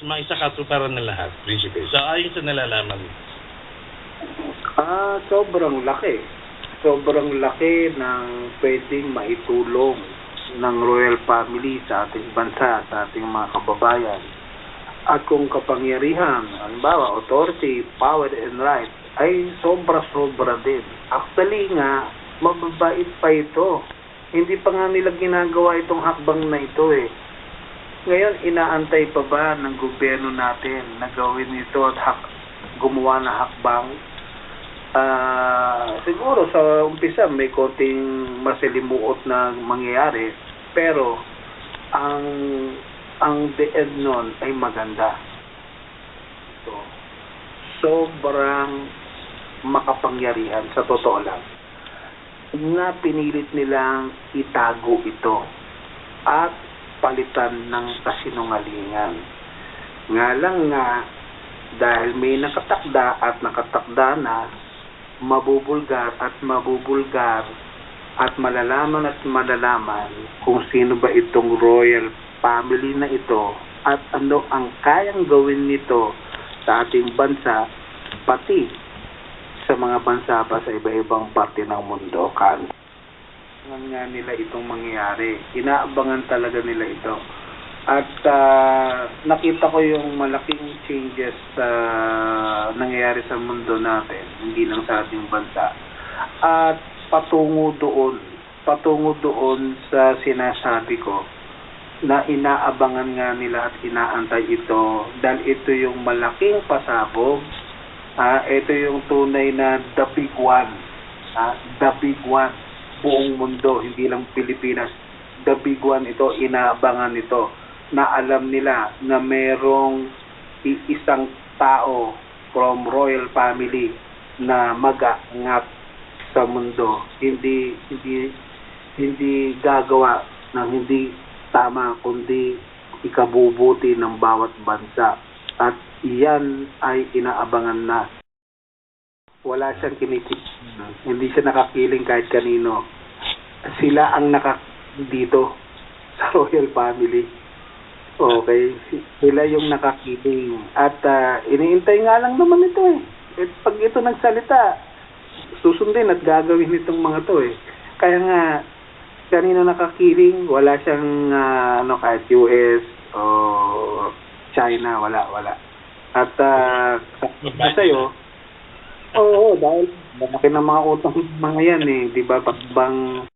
May isa katuparan na lahat, Prinsipe. So, ayon sa nalalaman. Sobrang laki. Sobrang laki ng pwedeng maitulong ng royal family sa ating bansa, sa ating mga kababayan. At kung kapangyarihan, halimbawa, authority, power and right, ay sobra-sobra din. Actually nga, mababait pa ito. Hindi pa nga nila ginagawa itong hakbang na ito eh. Ngayon, inaantay pa ba ng gobyerno natin na gawin ito at gumawa na hakbang? Siguro sa umpisa may konting masalimuot na mangyayari, pero ang the end nun ay maganda. So, sobrang makapangyarihan sa totoo lang na pinilit nilang itago ito at palitan ng kasinungalingan. Nga lang nga, dahil may nakatakda na, mabubulgar at malalaman kung sino ba itong royal family na ito at ano ang kayang gawin nito sa ating bansa, pati sa mga bansa pa sa iba-ibang parte ng mundo. Inaabangan nga nila itong mangyayari. Inaabangan talaga nila ito. At nakita ko yung malaking changes nangyayari sa mundo natin, hindi lang sa ating bansa. At patungo doon sa sinasabi ko na inaabangan nga nila at inaantay ito dahil ito yung malaking pasabog. Ito yung tunay na the big one. The big one. Buong mundo, hindi lang Pilipinas. The big one ito, inaabangan ito. Na alam nila na merong isang tao from royal family na mag-aangat sa mundo. Hindi gagawa ng hindi tama, kundi ikabubuti ng bawat bansa. At iyan ay inaabangan na. Wala siyang kinikip. Hindi siya nakakiling kahit kanino. Sila ang dito sa royal family. Okay. Sila yung nakakiling. At iniintay nga lang naman ito eh. At pag ito nagsalita, susundin at gagawin itong mga to eh. Kaya nga, kanino nakakiling, wala siyang kahit US o China, wala. At sa'yo, oo, dahil malaki ng mga utang mga yan eh, di ba? Pagbang